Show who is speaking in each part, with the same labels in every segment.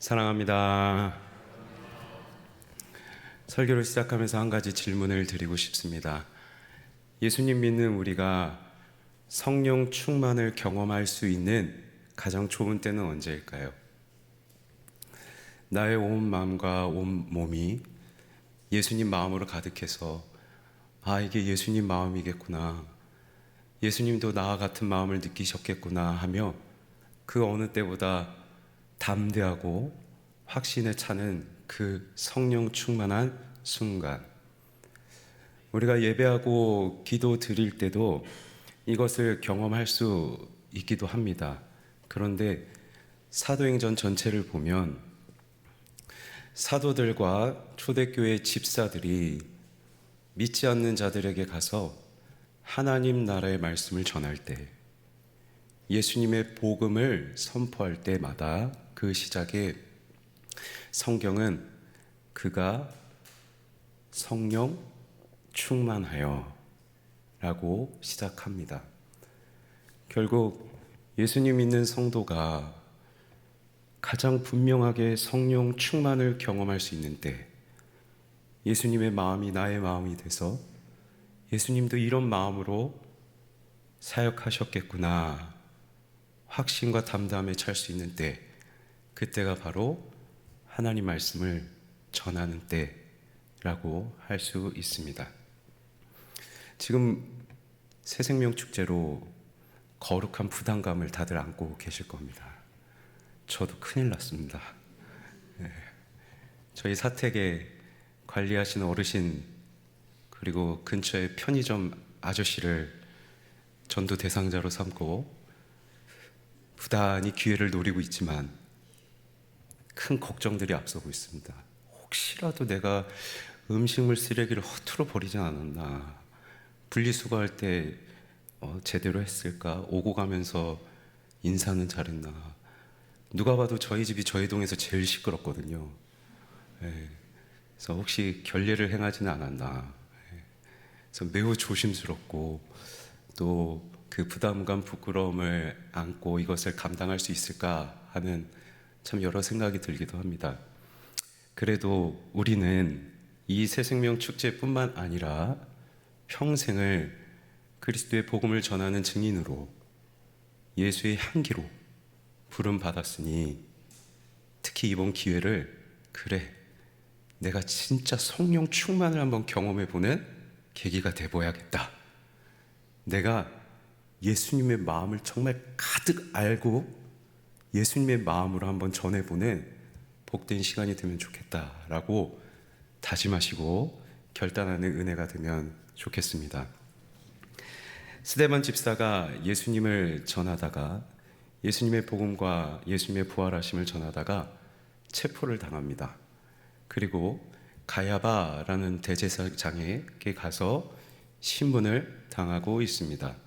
Speaker 1: 사랑합니다. 설교를 시작하면서 한 가지 질문을 드리고 싶습니다. 예수님 믿는 우리가 성령 충만을 경험할 수 있는 가장 좋은 때는 언제일까요? 나의 온 마음과 온 몸이 예수님 마음으로 가득해서 이게 예수님 마음이겠구나, 예수님도 나와 같은 마음을 느끼셨겠구나 하며 그 어느 때보다 담대하고 확신에 차는 그 성령 충만한 순간, 우리가 예배하고 기도 드릴 때도 이것을 경험할 수 있기도 합니다. 그런데 사도행전 전체를 보면 사도들과 초대교회 집사들이 믿지 않는 자들에게 가서 하나님 나라의 말씀을 전할 때, 예수님의 복음을 선포할 때마다 그 시작에 성경은 그가 성령 충만하여 라고 시작합니다. 결국 예수님 믿는 성도가 가장 분명하게 성령 충만을 경험할 수 있는 때, 예수님의 마음이 나의 마음이 돼서 예수님도 이런 마음으로 사역하셨겠구나 확신과 담담에 찰 수 있는 때, 그때가 바로 하나님 말씀을 전하는 때라고 할 수 있습니다. 지금 새생명 축제로 거룩한 부담감을 다들 안고 계실 겁니다. 저도 큰일 났습니다. 저희 사택에 관리하시는 어르신, 그리고 근처의 편의점 아저씨를 전도 대상자로 삼고 부단히 기회를 노리고 있지만 큰 걱정들이 앞서고 있습니다. 혹시라도 내가 음식물 쓰레기를 허투루 버리지 않았나, 분리수거할 때 제대로 했을까, 오고 가면서 인사는 잘했나. 누가 봐도 저희 집이 저희 동에서 제일 시끄럽거든요. 그래서 혹시 결례를 행하지는 않았나. 그래서 매우 조심스럽고 또 그 부담감, 부끄러움을 안고 이것을 감당할 수 있을까 하는 참 여러 생각이 들기도 합니다. 그래도 우리는 이 새생명 축제뿐만 아니라 평생을 그리스도의 복음을 전하는 증인으로 예수의 향기로 부름 받았으니, 특히 이번 기회를 내가 진짜 성령 충만을 한번 경험해 보는 계기가 돼봐야겠다. 내가 예수님의 마음을 정말 가득 알고 예수님의 마음으로 한번 전해보는 복된 시간이 되면 좋겠다라고 다짐하시고 결단하는 은혜가 되면 좋겠습니다. 스데반 집사가 예수님을 전하다가, 예수님의 복음과 예수님의 부활하심을 전하다가 체포를 당합니다. 그리고 가야바라는 대제사장에게 가서 신문을 당하고 있습니다.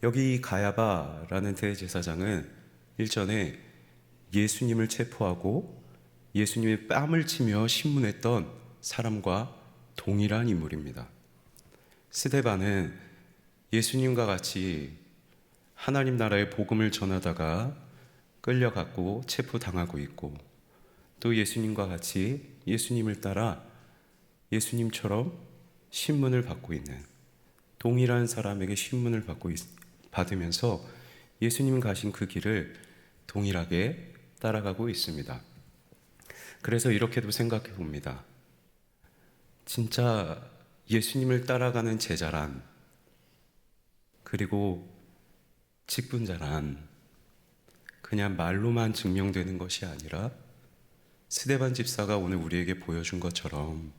Speaker 1: 여기 가야바라는 대제사장은 일전에 예수님을 체포하고 예수님의 뺨을 치며 신문했던 사람과 동일한 인물입니다. 스데반은 예수님과 같이 하나님 나라의 복음을 전하다가 끌려갔고 체포당하고 있고, 또 예수님과 같이 예수님을 따라 예수님처럼 신문을 받고 있는 동일한 사람에게 신문을 받으면서 예수님 가신 그 길을 동일하게 따라가고 있습니다. 그래서 이렇게도 생각해 봅니다. 진짜 예수님을 따라가는 제자란, 그리고 직분자란 그냥 말로만 증명되는 것이 아니라 스데반 집사가 오늘 우리에게 보여준 것처럼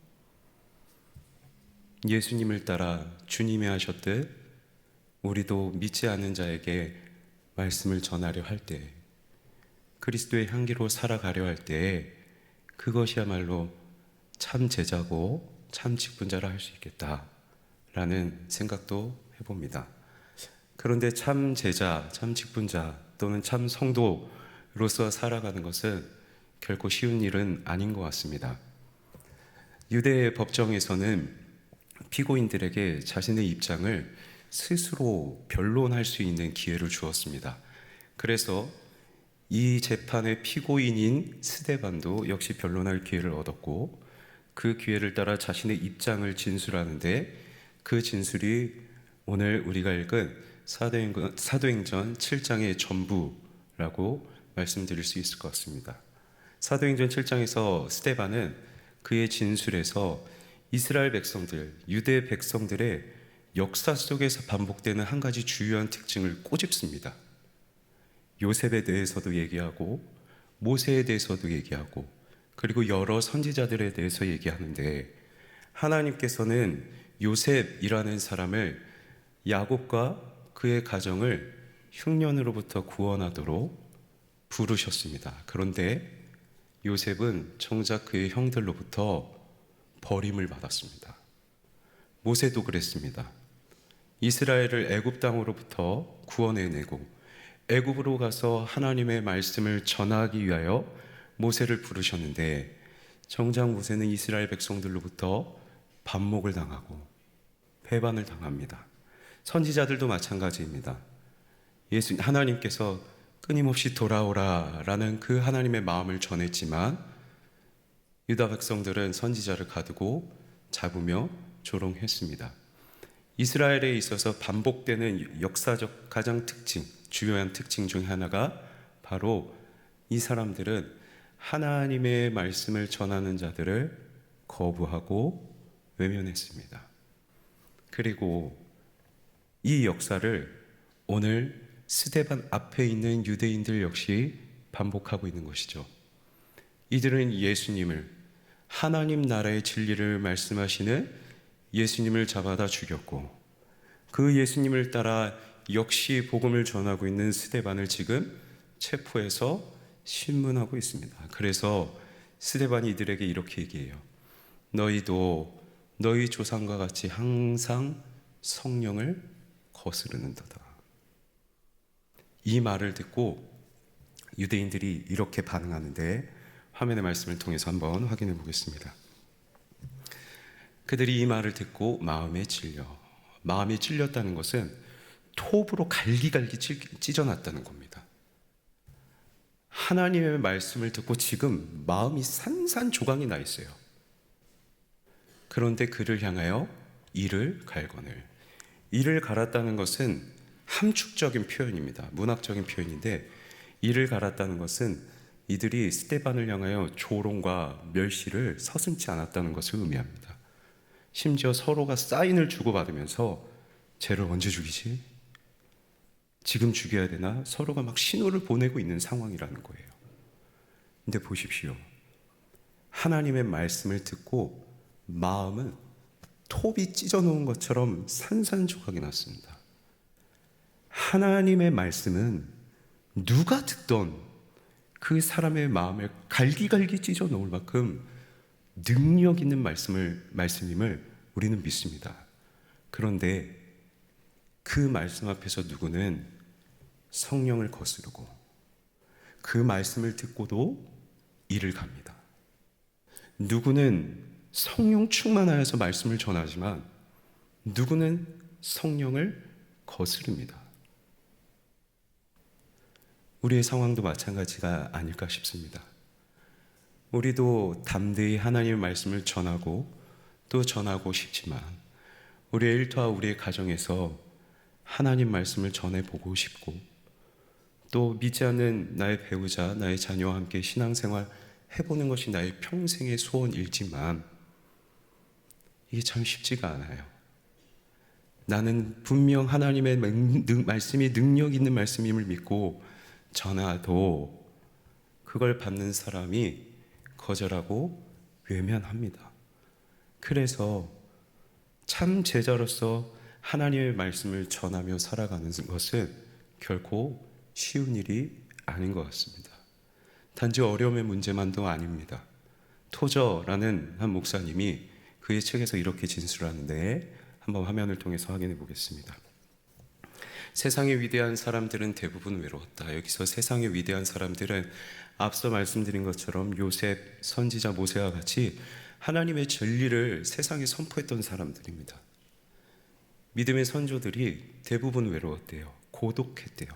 Speaker 1: 예수님을 따라 주님이 하셨듯 우리도 믿지 않는 자에게 말씀을 전하려 할 때, 그리스도의 향기로 살아가려 할 때, 그것이야말로 참 제자고 참 직분자라 할 수 있겠다라는 생각도 해봅니다. 그런데 참 제자, 참 직분자 또는 참 성도로서 살아가는 것은 결코 쉬운 일은 아닌 것 같습니다. 유대 법정에서는 피고인들에게 자신의 입장을 스스로 변론할 수 있는 기회를 주었습니다. 그래서 이 재판의 피고인인 스데반도 역시 변론할 기회를 얻었고, 그 기회를 따라 자신의 입장을 진술하는데, 그 진술이 오늘 우리가 읽은 사도행전 7장의 전부라고 말씀드릴 수 있을 것 같습니다. 사도행전 7장에서 스데반은 그의 진술에서 이스라엘 백성들, 유대 백성들의 역사 속에서 반복되는 한 가지 주요한 특징을 꼬집습니다. 요셉에 대해서도 얘기하고 모세에 대해서도 얘기하고 그리고 여러 선지자들에 대해서 얘기하는데, 하나님께서는 요셉이라는 사람을 야곱과 그의 가정을 흉년으로부터 구원하도록 부르셨습니다. 그런데 요셉은 정작 그의 형들로부터 버림을 받았습니다. 모세도 그랬습니다. 이스라엘을 애굽 땅으로부터 구원해내고 애굽으로 가서 하나님의 말씀을 전하기 위하여 모세를 부르셨는데, 정작 모세는 이스라엘 백성들로부터 반목을 당하고 배반을 당합니다. 선지자들도 마찬가지입니다. 하나님께서 끊임없이 돌아오라라는 그 하나님의 마음을 전했지만 유다 백성들은 선지자를 가두고 잡으며 조롱했습니다. 이스라엘에 있어서 반복되는 역사적 가장 주요한 특징 중 하나가 바로 이 사람들은 하나님의 말씀을 전하는 자들을 거부하고 외면했습니다. 그리고 이 역사를 오늘 스데반 앞에 있는 유대인들 역시 반복하고 있는 것이죠. 이들은 예수님을, 하나님 나라의 진리를 말씀하시는 예수님을 잡아다 죽였고, 그 예수님을 따라 역시 복음을 전하고 있는 스데반을 지금 체포해서 신문하고 있습니다. 그래서 스데반이 이들에게 이렇게 얘기해요. 너희도 너희 조상과 같이 항상 성령을 거스르는도다. 이 말을 듣고 유대인들이 이렇게 반응하는데, 화면의 말씀을 통해서 한번 확인해 보겠습니다. 그들이 이 말을 듣고 마음이 찔렸다는 것은 톱으로 갈기갈기 찢어놨다는 겁니다. 하나님의 말씀을 듣고 지금 마음이 산산조각이 나 있어요. 그런데 그를 향하여 이를 갈거늘. 이를 갈았다는 것은 함축적인 표현입니다. 문학적인 표현인데, 이를 갈았다는 것은 이들이 스데반을 향하여 조롱과 멸시를 서슴지 않았다는 것을 의미합니다. 심지어 서로가 사인을 주고받으면서 쟤를 언제 죽이지? 지금 죽여야 되나? 서로가 막 신호를 보내고 있는 상황이라는 거예요. 근데 보십시오. 하나님의 말씀을 듣고 마음은 톱이 찢어놓은 것처럼 산산조각이 났습니다. 하나님의 말씀은 누가 듣던 그 사람의 마음을 갈기갈기 찢어놓을 만큼 능력 있는 말씀임을 우리는 믿습니다. 그런데 그 말씀 앞에서 누구는 성령을 거스르고 그 말씀을 듣고도 이를 갑니다. 누구는 성령 충만하여서 말씀을 전하지만 누구는 성령을 거스릅니다. 우리의 상황도 마찬가지가 아닐까 싶습니다. 우리도 담대히 하나님의 말씀을 전하고 또 전하고 싶지만 우리의 일터와 우리의 가정에서 하나님 말씀을 전해보고 싶고 또 믿지 않는 나의 배우자, 나의 자녀와 함께 신앙생활 해보는 것이 나의 평생의 소원이지만 이게 참 쉽지가 않아요. 나는 분명 하나님의 말씀이 능력 있는 말씀임을 믿고 전하도 그걸 받는 사람이 거절하고 외면합니다. 그래서 참 제자로서 하나님의 말씀을 전하며 살아가는 것은 결코 쉬운 일이 아닌 것 같습니다. 단지 어려움의 문제만도 아닙니다. 토저라는 한 목사님이 그의 책에서 이렇게 진술하는데 한번 화면을 통해서 확인해 보겠습니다. 세상의 위대한 사람들은 대부분 외로웠다. 여기서 세상의 위대한 사람들은 앞서 말씀드린 것처럼 요셉, 선지자 모세와 같이 하나님의 진리를 세상에 선포했던 사람들입니다. 믿음의 선조들이 대부분 외로웠대요. 고독했대요.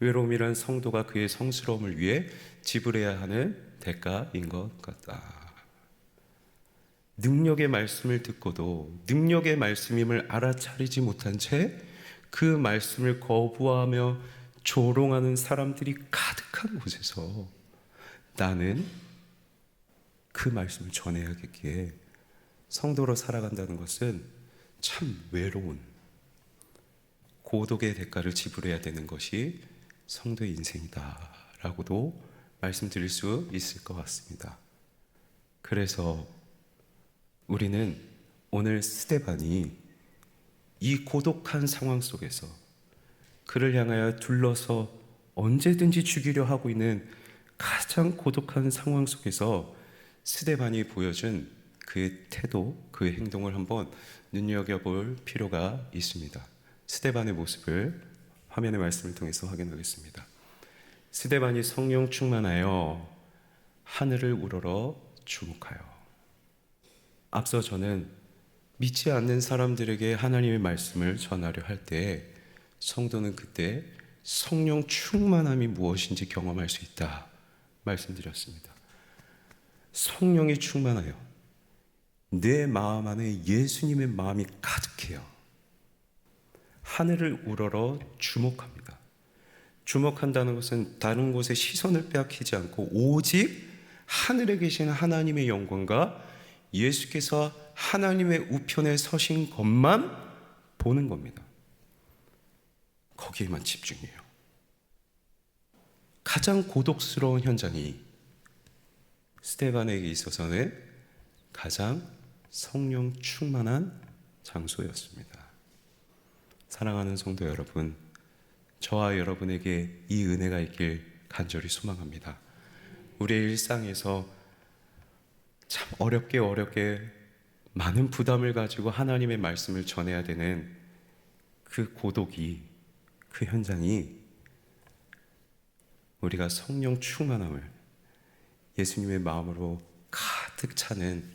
Speaker 1: 외로움이란 성도가 그의 성스러움을 위해 지불해야 하는 대가인 것 같다. 능력의 말씀을 듣고도 능력의 말씀임을 알아차리지 못한 채 그 말씀을 거부하며 조롱하는 사람들이 가득한 곳에서 나는 그 말씀을 전해야겠기에 성도로 살아간다는 것은 참 외로운 고독의 대가를 지불해야 되는 것이 성도의 인생이다 라고도 말씀드릴 수 있을 것 같습니다. 그래서 우리는 오늘 스데반이 이 고독한 상황 속에서 그를 향하여 둘러서 언제든지 죽이려 하고 있는 가장 고독한 상황 속에서 스데반이 보여준 그의 태도, 그의 행동을 한번 눈여겨볼 필요가 있습니다. 스데반의 모습을 화면의 말씀을 통해서 확인하겠습니다. 스데반이 성령 충만하여 하늘을 우러러 주목하여. 앞서 저는 믿지 않는 사람들에게 하나님의 말씀을 전하려 할 때 성도는 그때 성령 충만함이 무엇인지 경험할 수 있다 말씀드렸습니다. 성령이 충만하여 내 마음 안에 예수님의 마음이 가득해요. 하늘을 우러러 주목합니다. 주목한다는 것은 다른 곳에 시선을 빼앗기지 않고 오직 하늘에 계신 하나님의 영광과 예수께서 하나님의 우편에 서신 것만 보는 겁니다. 거기에만 집중해요. 가장 고독스러운 현장이 스데반에게 있어서는 가장 성령 충만한 장소였습니다. 사랑하는 성도 여러분, 저와 여러분에게 이 은혜가 있길 간절히 소망합니다. 우리의 일상에서 참 어렵게 많은 부담을 가지고 하나님의 말씀을 전해야 되는 그 고독이, 그 현장이 우리가 성령 충만함을 예수님의 마음으로 가득 차는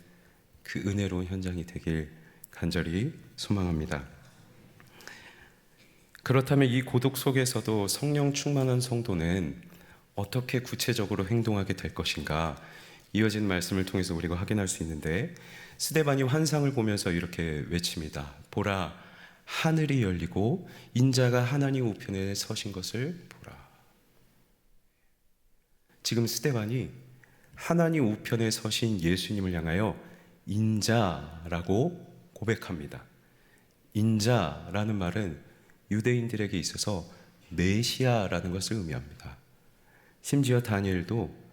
Speaker 1: 그 은혜로운 현장이 되길 간절히 소망합니다. 그렇다면 이 고독 속에서도 성령 충만한 성도는 어떻게 구체적으로 행동하게 될 것인가? 이어진 말씀을 통해서 우리가 확인할 수 있는데, 스데반이 환상을 보면서 이렇게 외칩니다. 보라, 하늘이 열리고 인자가 하나님 우편에 서신 것을 보라. 지금 스데반이 하나님 우편에 서신 예수님을 향하여 인자라고 고백합니다. 인자라는 말은 유대인들에게 있어서 메시아라는 것을 의미합니다. 심지어 다니엘도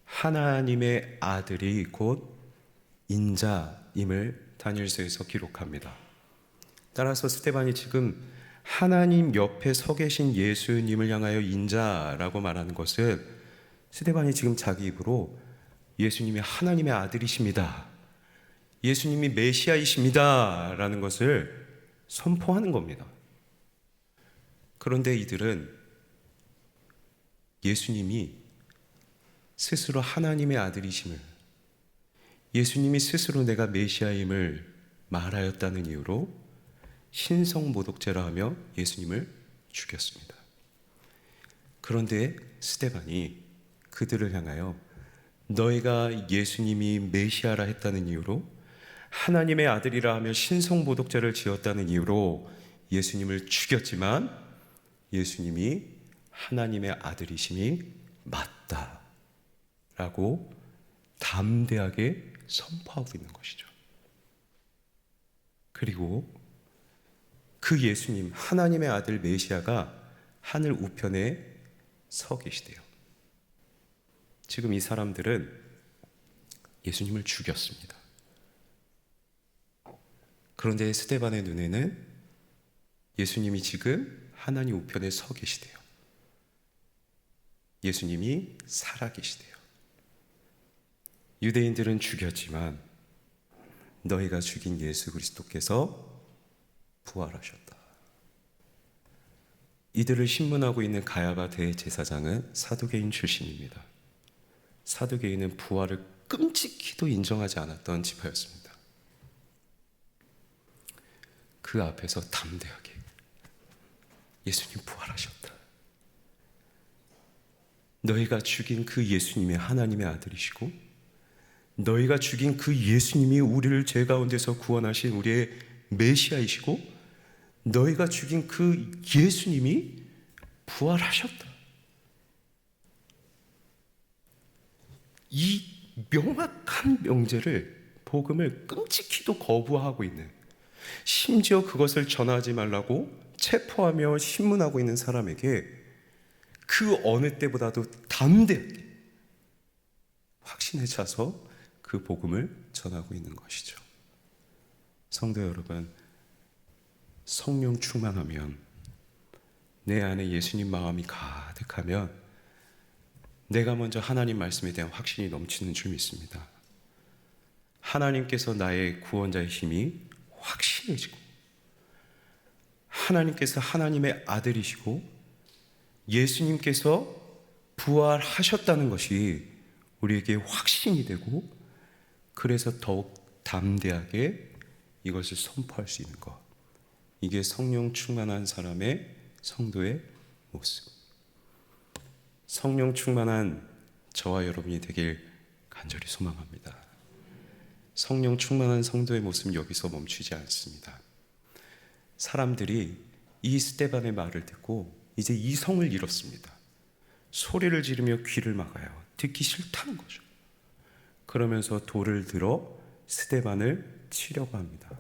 Speaker 1: 하나님의 아들이 곧 인자임을 다니엘서에서 기록합니다. 따라서 스데반이 지금 하나님 옆에 서 계신 예수님을 향하여 인자라고 말하는 것은 스데반이 지금 자기 입으로 예수님이 하나님의 아들이십니다, 예수님이 메시아이십니다 라는 것을 선포하는 겁니다. 그런데 이들은 예수님이 스스로 하나님의 아들이심을, 예수님이 스스로 내가 메시아임을 말하였다는 이유로 신성모독죄라 하며 예수님을 죽였습니다. 그런데 스데반이 그들을 향하여 너희가 예수님이 메시아라 했다는 이유로, 하나님의 아들이라 하며 신성모독죄를 지었다는 이유로 예수님을 죽였지만 예수님이 하나님의 아들이심이 맞다라고 담대하게 선포하고 있는 것이죠. 그리고 그 예수님, 하나님의 아들 메시아가 하늘 우편에 서 계시대요. 지금 이 사람들은 예수님을 죽였습니다. 그런데 스데반의 눈에는 예수님이 지금 하나님 우편에 서 계시대요. 예수님이 살아계시대요. 유대인들은 죽였지만 너희가 죽인 예수 그리스도께서 부활하셨다. 이들을 신문하고 있는 가야바 대제사장은 사두개인 출신입니다. 사두개인은 부활을 끔찍히도 인정하지 않았던 지파였습니다. 그 앞에서 담대하게 예수님 부활하셨다, 너희가 죽인 그 예수님이 하나님의 아들이시고 너희가 죽인 그 예수님이 우리를 죄 가운데서 구원하신 우리의 메시아이시고 너희가 죽인 그 예수님이 부활하셨다. 이 명확한 명제를, 복음을 끔찍히도 거부하고 있는, 심지어 그것을 전하지 말라고 체포하며 신문하고 있는 사람에게 그 어느 때보다도 담대하게 확신에 차서 그 복음을 전하고 있는 것이죠. 성도 여러분, 성령 충만하면, 내 안에 예수님 마음이 가득하면 내가 먼저 하나님 말씀에 대한 확신이 넘치는 줄 믿습니다. 하나님께서 나의 구원자의 힘이 확신해지고, 하나님께서 하나님의 아들이시고 예수님께서 부활하셨다는 것이 우리에게 확신이 되고, 그래서 더욱 담대하게 이것을 선포할 수 있는 것, 이게 성령 충만한 사람의, 성도의 모습. 성령 충만한 저와 여러분이 되길 간절히 소망합니다. 성령 충만한 성도의 모습은 여기서 멈추지 않습니다. 사람들이 이 스데반의 말을 듣고 이제 이성을 잃었습니다. 소리를 지르며 귀를 막아요. 듣기 싫다는 거죠. 그러면서 돌을 들어 스데반을 치려고 합니다.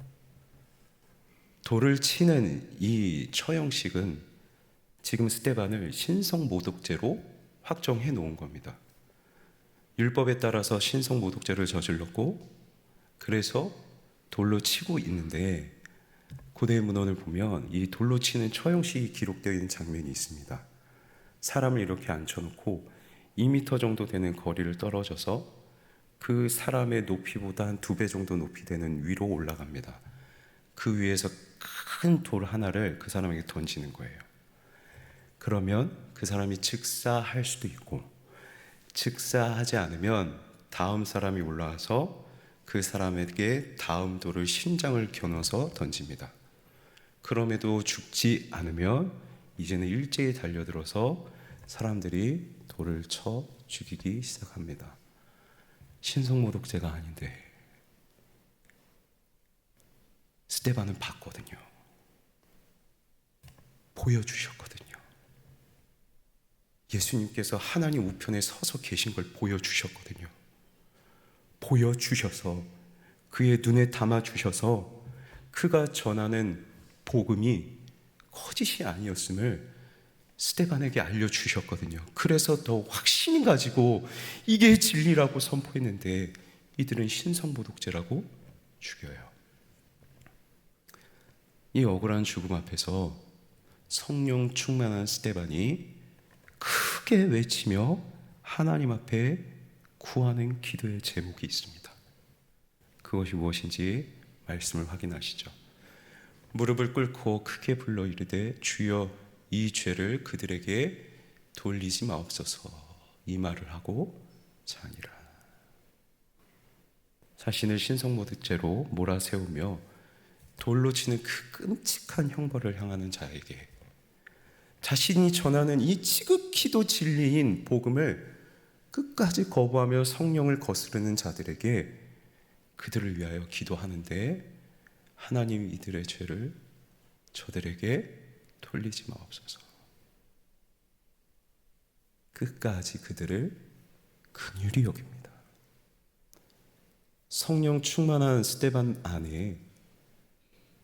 Speaker 1: 돌을 치는 이 처형식은 지금 스데반을 신성모독죄로 확정해 놓은 겁니다. 율법에 따라서 신성모독죄를 저질렀고, 그래서 돌로 치고 있는데, 고대 문헌을 보면 이 돌로 치는 처형식이 기록되어 있는 장면이 있습니다. 사람을 이렇게 앉혀놓고 2m 정도 되는 거리를 떨어져서 그 사람의 높이보다 한 2배 정도 높이 되는 위로 올라갑니다. 그 위에서 큰 돌 하나를 그 사람에게 던지는 거예요. 그러면 그 사람이 즉사할 수도 있고, 즉사하지 않으면 다음 사람이 올라와서 그 사람에게 다음 돌을 심장을 겨눠서 던집니다. 그럼에도 죽지 않으면 이제는 일제히 달려들어서 사람들이 돌을 쳐 죽이기 시작합니다. 신성모독죄가 아닌데 스데반은 봤거든요. 보여주셨거든요. 예수님께서 하나님 우편에 서서 계신 걸 보여주셨거든요. 보여주셔서, 그의 눈에 담아주셔서 그가 전하는 복음이 거짓이 아니었음을 스데반에게 알려주셨거든요. 그래서 더 확신 가지고 이게 진리라고 선포했는데 이들은 신성모독죄라고 죽여요. 이 억울한 죽음 앞에서 성령 충만한 스데반이 크게 외치며 하나님 앞에 구하는 기도의 제목이 있습니다. 그것이 무엇인지 말씀을 확인하시죠. 무릎을 꿇고 크게 불러 이르되 주여 이 죄를 그들에게 돌리지 마옵소서, 이 말을 하고 자니라. 자신을 신성모독죄로 몰아세우며 돌로 치는 그 끔찍한 형벌을 향하는 자에게, 자신이 전하는 이 지극히도 진리인 복음을 끝까지 거부하며 성령을 거스르는 자들에게, 그들을 위하여 기도하는데 하나님 이들의 죄를 저들에게 돌리지 마옵소서. 끝까지 그들을 긍휼히 여깁니다. 성령 충만한 스데반 안에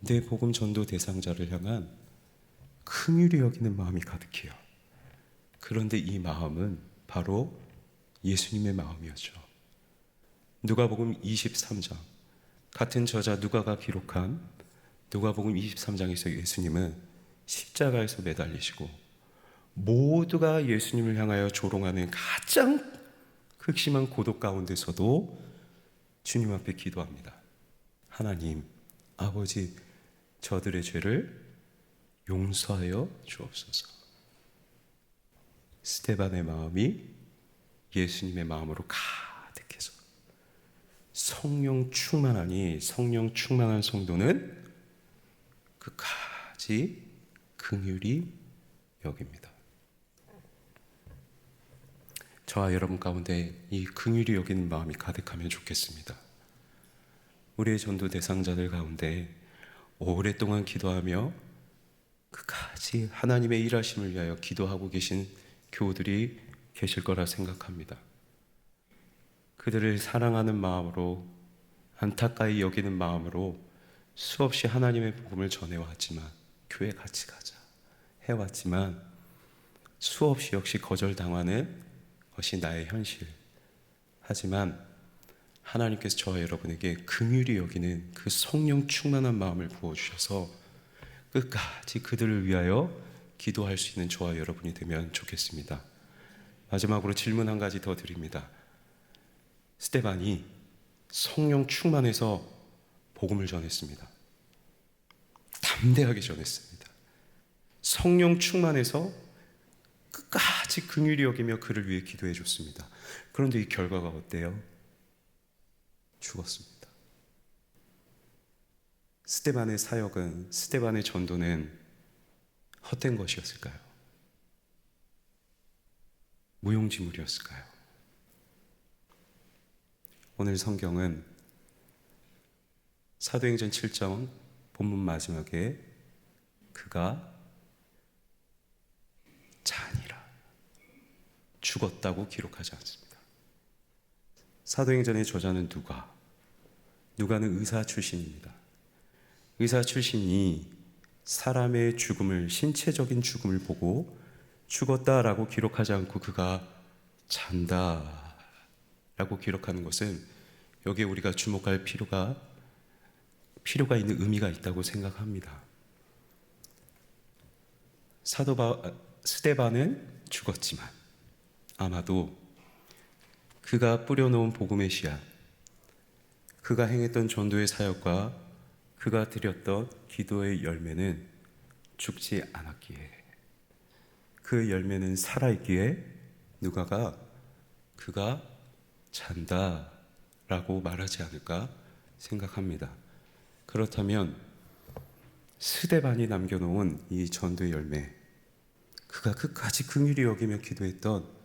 Speaker 1: 내 복음 전도 대상자를 향한 긍휼히 여기는 마음이 가득해요. 그런데 이 마음은 바로 예수님의 마음이었죠. 누가복음 23장, 같은 저자 누가가 기록한 누가복음 23장에서 예수님은 십자가에서 매달리시고 모두가 예수님을 향하여 조롱하는 가장 극심한 고독 가운데서도 주님 앞에 기도합니다. 하나님, 아버지, 저들의 죄를 용서하여 주옵소서. 스데반의 마음이 예수님의 마음으로 가득해서 성령 충만하니, 성령 충만한 성도는 끝까지 긍휼히 여깁니다. 저와 여러분 가운데 이 긍휼히 여기는 마음이 가득하면 좋겠습니다. 우리의 전도 대상자들 가운데 오랫동안 기도하며 끝까지 하나님의 일하심을 위하여 기도하고 계신 교우들이 계실 거라 생각합니다. 그들을 사랑하는 마음으로, 안타까이 여기는 마음으로 수없이 하나님의 복음을 전해왔지만, 교회 같이 가자 해왔지만 수없이 역시 거절당하는 것이 나의 현실. 하지만 하나님께서 저와 여러분에게 긍휼히 여기는 그 성령 충만한 마음을 부어주셔서 끝까지 그들을 위하여 기도할 수 있는 저와 여러분이 되면 좋겠습니다. 마지막으로 질문 한 가지 더 드립니다. 스데반이 성령 충만해서 복음을 전했습니다. 담대하게 전했습니다. 성령 충만해서 끝까지 긍휼히 여기며 그를 위해 기도해 줬습니다. 그런데 이 결과가 어때요? 죽었습니다. 스데반의 사역은, 스데반의 전도는 헛된 것이었을까요? 무용지물이었을까요? 오늘 성경은 사도행전 7장 본문 마지막에 그가 잔이라, 죽었다고 기록하지 않습니다. 사도행전의 저자는 누가는 의사 출신입니다. 의사 출신이 사람의 죽음을, 신체적인 죽음을 보고 죽었다라고 기록하지 않고 그가 잔다라고 기록하는 것은 여기에 우리가 주목할 필요가 있는 의미가 있다고 생각합니다. 스데반은 죽었지만 아마도 그가 뿌려놓은 복음의 씨앗, 그가 행했던 전도의 사역과 그가 드렸던 기도의 열매는 죽지 않았기에, 그 열매는 살아있기에 그가 잔다라고 말하지 않을까 생각합니다. 그렇다면 스데반이 남겨놓은 이 전도의 열매, 그가 끝까지 긍휼히 여기며 기도했던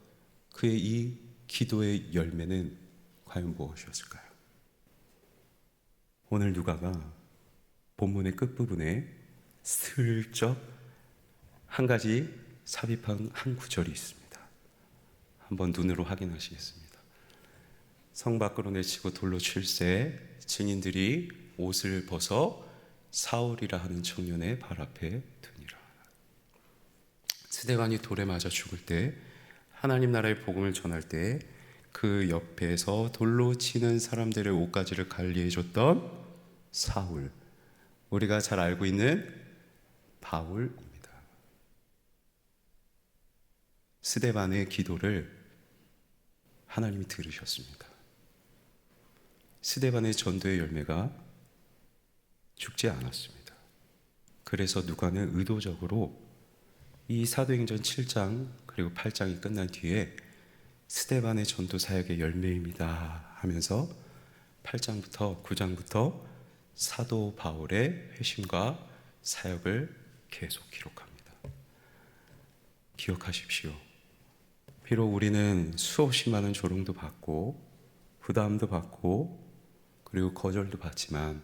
Speaker 1: 그의 이 기도의 열매는 과연 무엇이었을까요? 오늘 누가가 본문의 끝부분에 슬쩍 한 가지 삽입한 한 구절이 있습니다. 한번 눈으로 확인하시겠습니다. 성 밖으로 내치고 돌로 칠새 증인들이 옷을 벗어 사울이라 하는 청년의 발 앞에 두니라. 스데반이 돌에 맞아 죽을 때, 하나님 나라의 복음을 전할 때 그 옆에서 돌로 치는 사람들의 옷가지를 관리해 줬던 사울, 우리가 잘 알고 있는 바울입니다. 스데반의 기도를 하나님이 들으셨습니다. 스데반의 전도의 열매가 죽지 않았습니다. 그래서 누가는 의도적으로 이 사도행전 7장 그리고 8장이 끝난 뒤에 스데반의 전도 사역의 열매입니다 하면서 8장부터 9장부터 사도 바울의 회심과 사역을 계속 기록합니다. 기억하십시오. 비록 우리는 수없이 많은 조롱도 받고 부담도 받고 그리고 거절도 받지만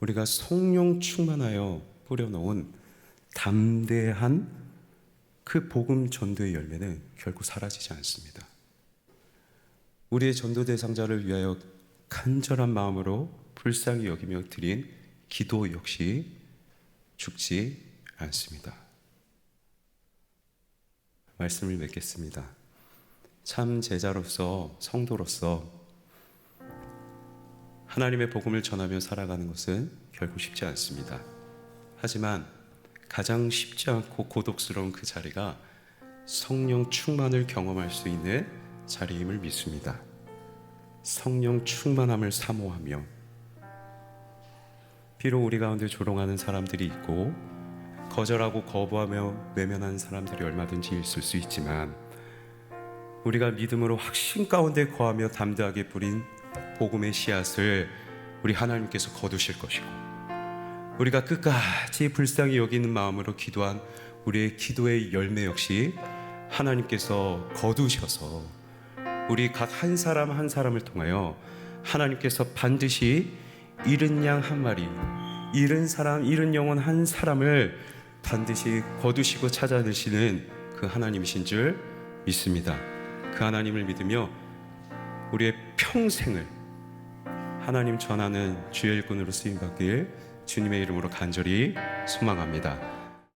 Speaker 1: 우리가 성령 충만하여 뿌려놓은 담대한 그 복음 전도의 열매는 결코 사라지지 않습니다. 우리의 전도 대상자를 위하여 간절한 마음으로 불쌍히 여기며 드린 기도 역시 죽지 않습니다. 말씀을 맺겠습니다. 참 제자로서, 성도로서 하나님의 복음을 전하며 살아가는 것은 결코 쉽지 않습니다. 하지만 가장 쉽지 않고 고독스러운 그 자리가 성령 충만을 경험할 수 있는 자리임을 믿습니다. 성령 충만함을 사모하며, 비록 우리 가운데 조롱하는 사람들이 있고 거절하고 거부하며 외면하는 사람들이 얼마든지 있을 수 있지만 우리가 믿음으로 확신 가운데 거하며 담대하게 뿌린 복음의 씨앗을 우리 하나님께서 거두실 것이고, 우리가 끝까지 불쌍히 여기는 마음으로 기도한 우리의 기도의 열매 역시 하나님께서 거두셔서 우리 각 한 사람 한 사람을 통하여 하나님께서 반드시 잃은 양 한 마리, 잃은 사람, 잃은 영혼 한 사람을 반드시 거두시고 찾아내시는 그 하나님이신 줄 믿습니다. 그 하나님을 믿으며 우리의 평생을 하나님 전하는 주의 일꾼으로 쓰임받길 주님의 이름으로 간절히 소망합니다.